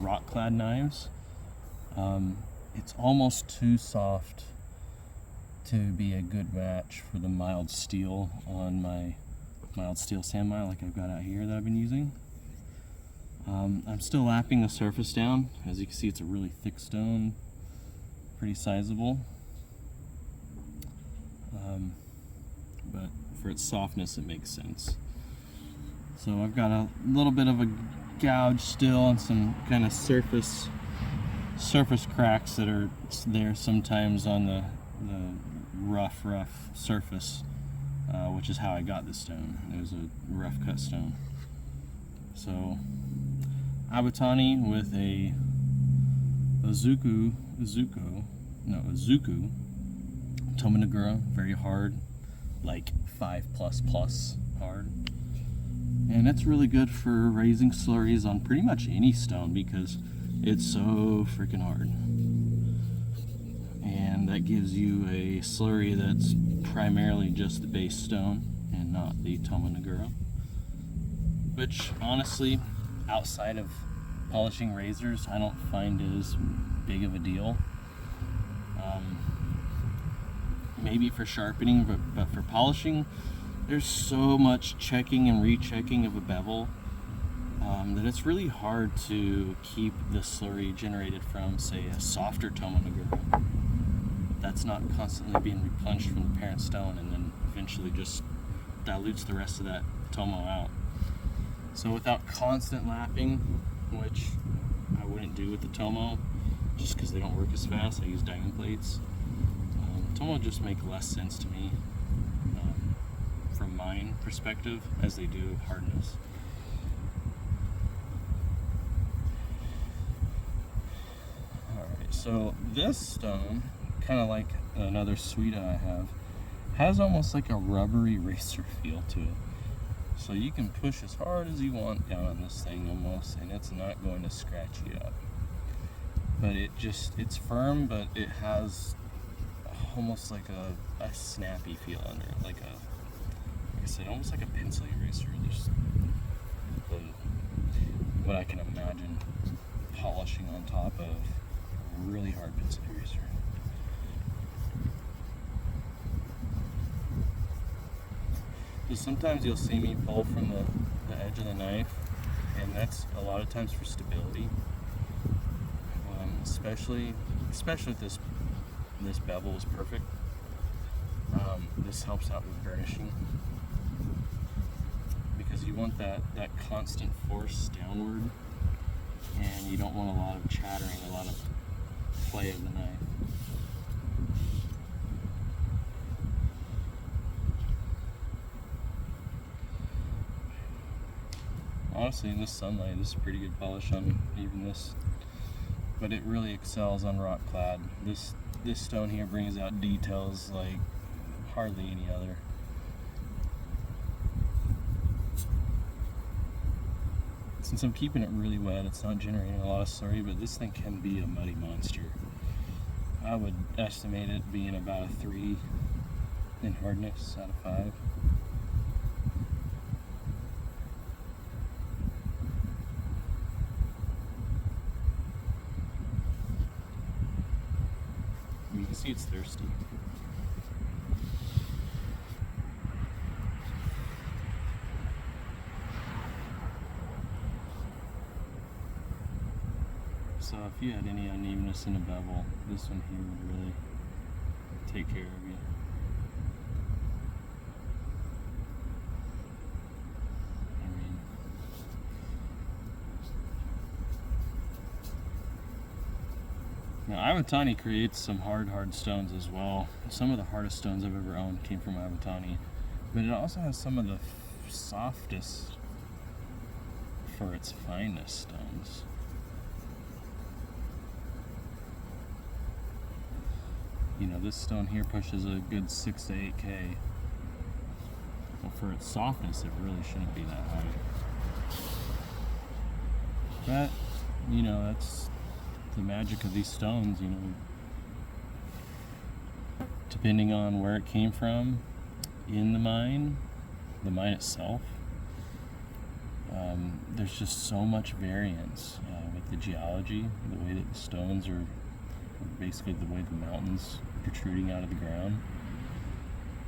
rock-clad knives. It's almost too soft to be a good match for the mild steel on my mild steel sand mine like I've got out here that I've been using. I'm still lapping the surface down. As you can see, it's a really thick stone, pretty sizable. But for its softness, it makes sense. So I've got a little bit of a gouge still and some kind of surface cracks that are there sometimes on the rough surface, which is how I got this stone. It was a rough cut stone. So Aiiwitani with a Izuku Tomonagura, very hard, like 5++ hard. And it's really good for raising slurries on pretty much any stone because it's so freaking hard. And that gives you a slurry that's primarily just the base stone and not the Tomonagura. Which honestly, outside of polishing razors, I don't find it as big of a deal. Maybe for sharpening, but for polishing, there's so much checking and rechecking of a bevel that it's really hard to keep the slurry generated from, say, a softer Tomonagura that's not constantly being replenished from the parent stone and then eventually just dilutes the rest of that tomo out. So without constant lapping, which I wouldn't do with the tomo just because they don't work as fast, I use diamond plates. Tomo just make less sense to me from mine perspective as they do hardness. Alright, so this stone, kind of like another Suida I have, has almost like a rubbery racer feel to it. So you can push as hard as you want down on this thing almost, and it's not going to scratch you up. But it's firm, but it has almost like a snappy feel under it, like I said, almost like a pencil eraser. Just what I can imagine polishing on top of a really hard pencil eraser. So sometimes you'll see me pull from the edge of the knife, and that's a lot of times for stability. Especially if this bevel is perfect. This helps out with burnishing because you want that constant force downward, and you don't want a lot of chattering, a lot of play of the knife. Honestly, in this sunlight, this is pretty good polish on even this, but it really excels on rock clad. This stone here brings out details like hardly any other. Since I'm keeping it really wet, it's not generating a lot of slurry, but this thing can be a muddy monster. I would estimate it being about a 3 in hardness out of 5. You can see it's thirsty. So if you had any unevenness in a bevel, this one here would really take care of you. Now Aiiwitani creates some hard stones as well. Some of the hardest stones I've ever owned came from Aiiwitani, but it also has some of the softest for its finest stones. You know, this stone here pushes a good 6 to 8K. Well, for its softness, it really shouldn't be that high. But, you know, that's the magic of these stones, you know. Depending on where it came from in the mine itself, there's just so much variance with the geology, the way that the stones are basically the way the mountains protruding out of the ground.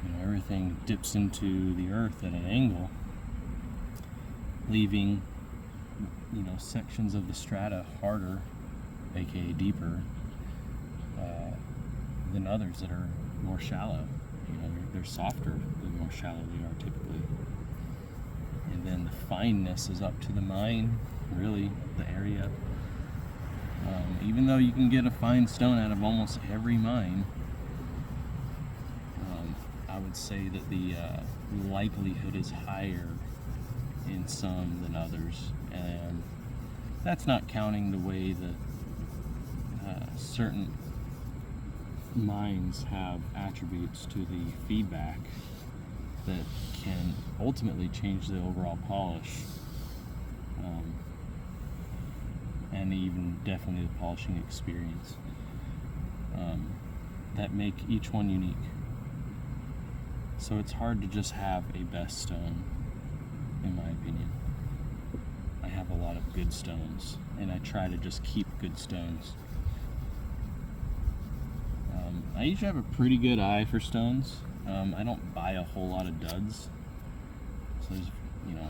You know, everything dips into the earth at an angle, leaving, you know, sections of the strata harder, aka deeper, than others that are more shallow. You know, they're softer the more shallow they are typically. And then the fineness is up to the mine, really, the area. Even though you can get a fine stone out of almost every mine, I would say that the likelihood is higher in some than others. And that's not counting the way that certain mines have attributes to the feedback that can ultimately change the overall polish, and even definitely the polishing experience, that make each one unique. So it's hard to just have a best stone, in my opinion. I have a lot of good stones, and I try to just keep good stones. I usually have a pretty good eye for stones. I don't buy a whole lot of duds. So there's, you know,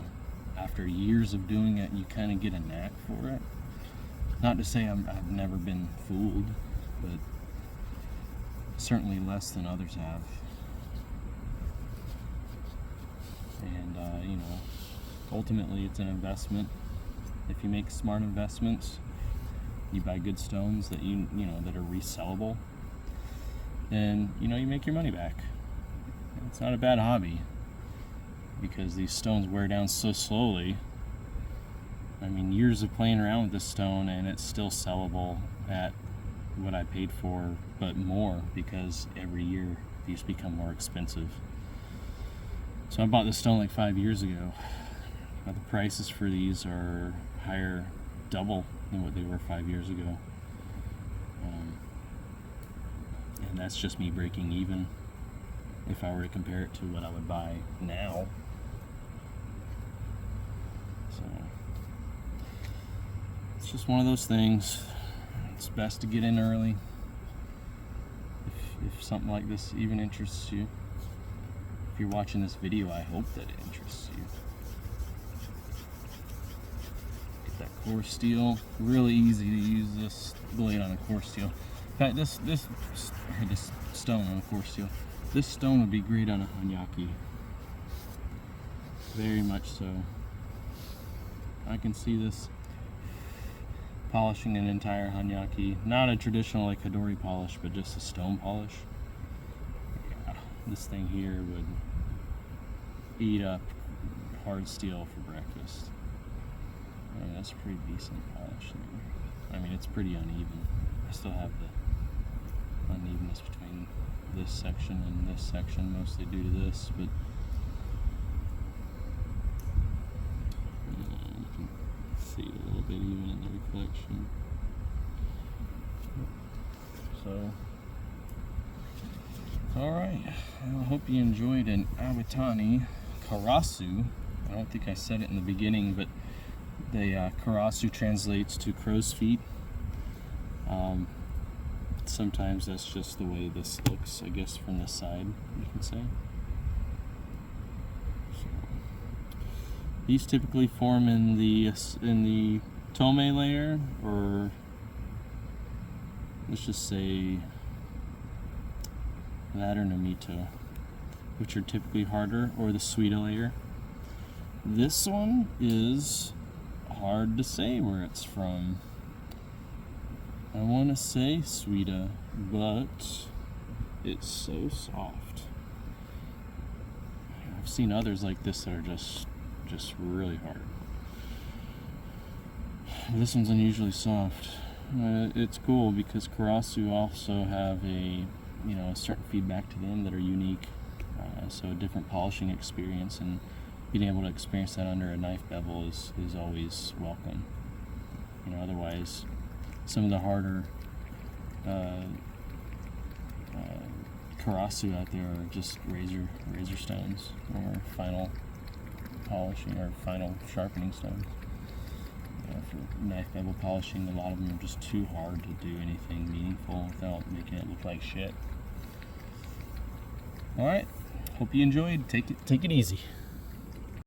after years of doing it, you kind of get a knack for it. Not to say I've never been fooled, but certainly less than others have. And, you know, ultimately it's an investment. If you make smart investments, you buy good stones that you know that are resellable, and you know you make your money back. It's not a bad hobby, because these stones wear down so slowly. I mean, years of playing around with this stone, and it's still sellable at what I paid for, but more, because every year these become more expensive. So I bought this stone like 5 years ago. The prices for these are higher, double than what they were 5 years ago. And that's just me breaking even if I were to compare it to what I would buy now. So it's just one of those things. It's best to get in early if something like this even interests you. If you're watching this video, I hope that it interests you. Get that coarse steel. Really easy to use this blade on a coarse steel. In fact, this stone on a coarse steel. This stone would be great on a hanyaki. Very much so. I can see this polishing an entire hanyaki. Not a traditional like Hidori polish, but just a stone polish. Yeah, this thing here would eat up hard steel for breakfast. I mean, that's a pretty decent polish there. I mean, it's pretty uneven. I still have the unevenness between this section and this section, mostly due to this, but you can see it a little bit even in the reflection. So, alright, I hope you enjoyed an Aiiwitani Karasu. I don't think I said it in the beginning, but the Karasu translates to crow's feet. Sometimes that's just the way this looks, I guess, from this side, you can say. So, these typically form in the tome layer, or let's just say that or Nomito, which are typically harder, or the Suida layer. This one is hard to say where it's from. I want to say Suida, but it's so soft. I've seen others like this that are just really hard. This one's unusually soft. It's cool because Karasu also have a certain feedback to them that are unique. So a different polishing experience, and being able to experience that under a knife bevel is always welcome. Otherwise, some of the harder Karasu out there are just razor stones, or final polishing or final sharpening stones. for knife bevel polishing. A lot of them are just too hard to do anything meaningful without making it look like shit. All right, hope you enjoyed. Take it easy.